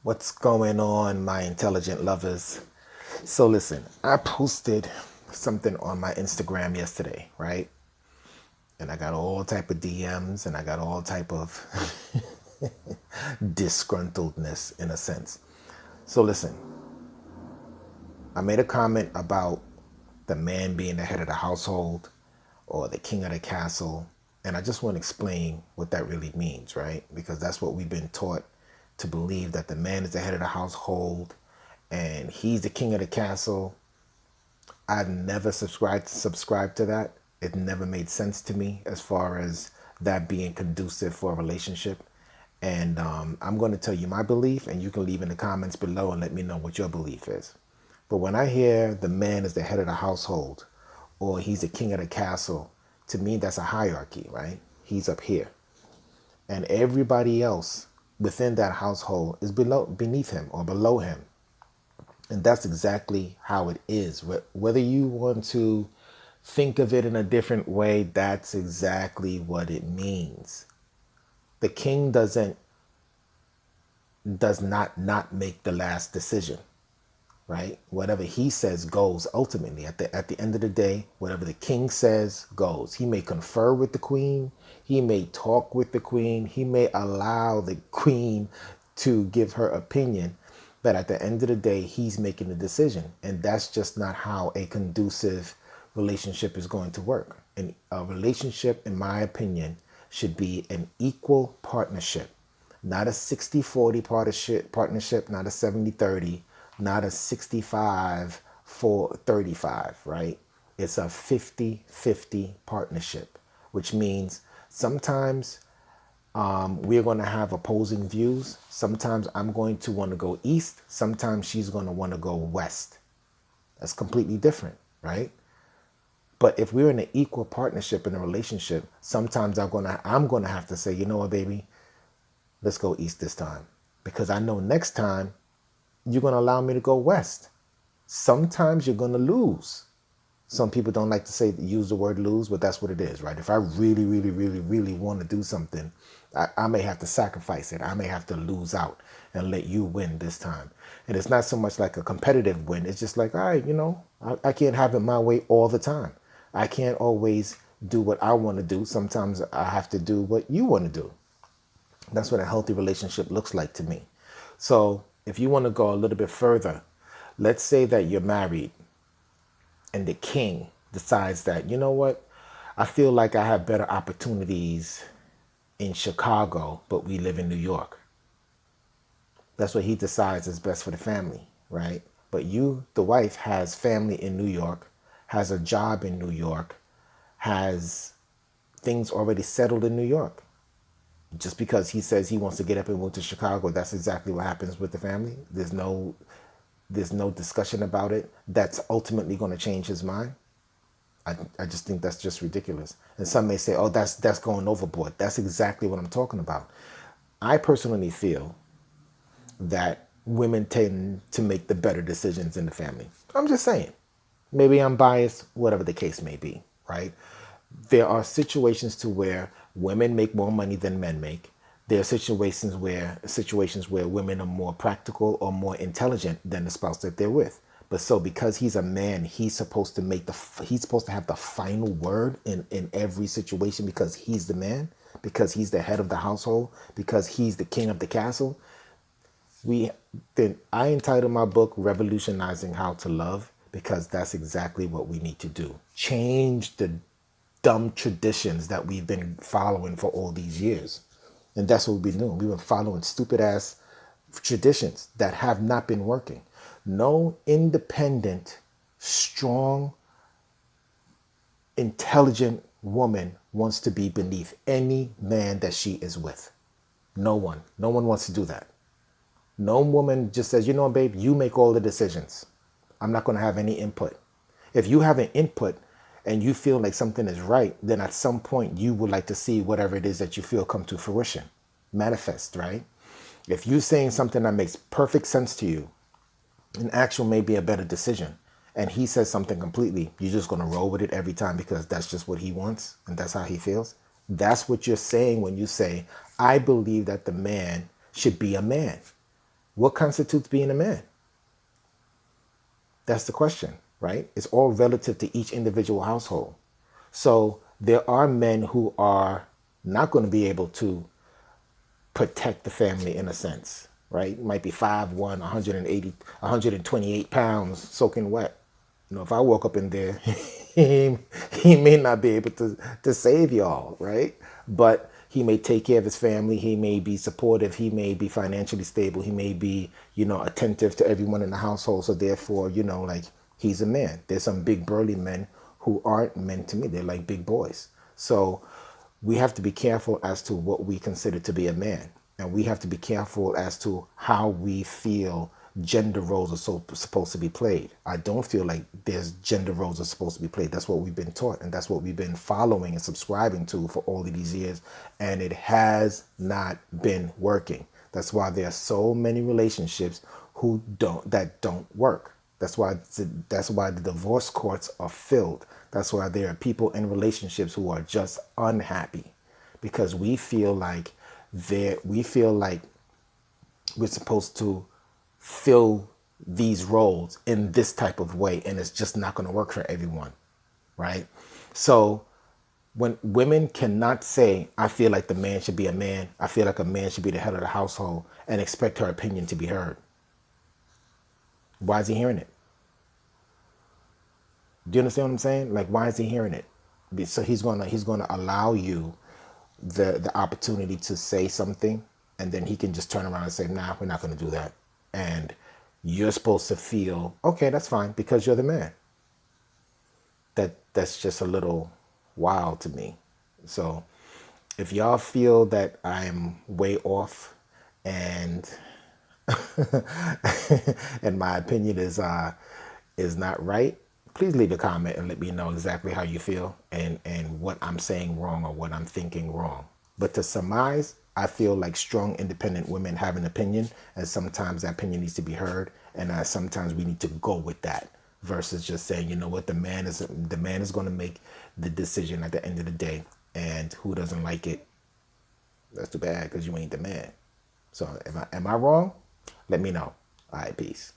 What's going on, my intelligent lovers? So listen, I posted something on my Instagram yesterday, right? And I got all type of DMs and I got all type of disgruntledness in a sense. So listen, I made a comment about the man being the head of the household or the king of the castle. And I just want to explain what that really means, right? Because that's what we've been taught to believe, that the man is the head of the household and he's the king of the castle. I've never subscribed to that. It never made sense to me as far as that being conducive for a relationship. And I'm going to tell you my belief, and you can leave in the comments below and let me know what your belief is. But when I hear the man is the head of the household or he's the king of the castle, to me that's a hierarchy, right? He's up here. And everybody else within that household is beneath him or below him. And that's exactly how it is. Whether you want to think of it in a different way, that's exactly what it means. The king does not make the last decision, right? Whatever he says goes ultimately. At the end of the day, whatever the king says goes. He may confer with the queen, he may talk with the queen, he may allow the queen to give her opinion, but at the end of the day, he's making the decision. And that's just not how a conducive relationship is going to work. And a relationship, in my opinion, should be an equal partnership, not a 60-40 partnership, not a 70-30, not a 65-35, right? It's a 50-50 partnership, which means sometimes we're going to have opposing views. Sometimes I'm going to want to go east. Sometimes she's going to want to go west. That's completely different, right? But if we're in an equal partnership in a relationship, sometimes I'm gonna have to say, you know what, baby, let's go east this time, because I know next time you're gonna allow me to go west. Sometimes you're gonna lose. Some people don't like to use the word lose, but that's what it is, right? If I really, really, really, really want to do something, I may have to sacrifice it. I may have to lose out and let you win this time. And it's not so much like a competitive win. It's just like, all right, I can't have it my way all the time. I can't always do what I want to do. Sometimes I have to do what you want to do. That's what a healthy relationship looks like to me. So if you want to go a little bit further, let's say that you're married and the king decides that, you know what, I feel like I have better opportunities in Chicago, but we live in New York. That's what he decides is best for the family, right? But you, the wife, has family in New York, has a job in New York, has things already settled in New York. Just because he says he wants to get up and move to Chicago, that's exactly what happens with the family. There's no discussion about it. That's ultimately going to change his mind. I just think that's just ridiculous. And some may say, oh, that's going overboard. That's exactly what I'm talking about. I personally feel that women tend to make the better decisions in the family. I'm just saying. Maybe I'm biased, whatever the case may be, right? There are situations to where women make more money than men make. There are situations where women are more practical or more intelligent than the spouse that they're with. But so because he's a man, he's supposed to have the final word in every situation, because he's the man, because he's the head of the household, because he's the king of the castle. I entitled my book Revolutionizing How to Love, because that's exactly what we need to do. Change the dumb traditions that we've been following for all these years. And that's what we've been doing. We've been following stupid ass traditions that have not been working. No independent, strong, intelligent woman wants to be beneath any man that she is with. No one. No one wants to do that. No woman just says, you know, babe, you make all the decisions. I'm not going to have any input. If you have an input and you feel like something is right, then at some point you would like to see whatever it is that you feel come to fruition, manifest, right? If you're saying something that makes perfect sense to you, an actual may be a better decision, and he says something completely, you're just going to roll with it every time because that's just what he wants and that's how he feels. That's what you're saying when you say, I believe that the man should be a man. What constitutes being a man? That's the question, right? It's all relative to each individual household. So there are men who are not going to be able to protect the family in a sense, right? Might be 5'1", 180, 128 pounds soaking wet. You know, if I woke up in there, he may not be able to save y'all, right? But he may take care of his family. He may be supportive. He may be financially stable. He may be, attentive to everyone in the household. So therefore, like he's a man. There's some big burly men who aren't men to me. They're like big boys. So we have to be careful as to what we consider to be a man. And we have to be careful as to how we feel gender roles are supposed to be played. I don't feel like there's gender roles are supposed to be played. That's what we've been taught, and that's what we've been following and subscribing to for all of these years. And it has not been working. That's why there are so many relationships that don't work. That's why the divorce courts are filled. That's why there are people in relationships who are just unhappy because we feel like we're supposed to fill these roles in this type of way, and it's just not going to work for everyone, right? So when women cannot say, I feel like the man should be a man, I feel like a man should be the head of the household, and expect her opinion to be heard. Why is he hearing it? Do you understand what I'm saying? Like, why is he hearing it? So he's gonna allow you the opportunity to say something, and then he can just turn around and say, nah, we're not gonna do that. And you're supposed to feel, okay, that's fine because you're the man. That's just a little wild to me. So if y'all feel that I'm way off and and my opinion is not right, please leave a comment and let me know exactly how you feel and what I'm saying wrong or what I'm thinking wrong. But to surmise, I feel like strong, independent women have an opinion, and sometimes that opinion needs to be heard, and sometimes we need to go with that versus just saying, you know what, the man is going to make the decision at the end of the day, and who doesn't like it, that's too bad because you ain't the man. So am I wrong? Let me know. All right, peace.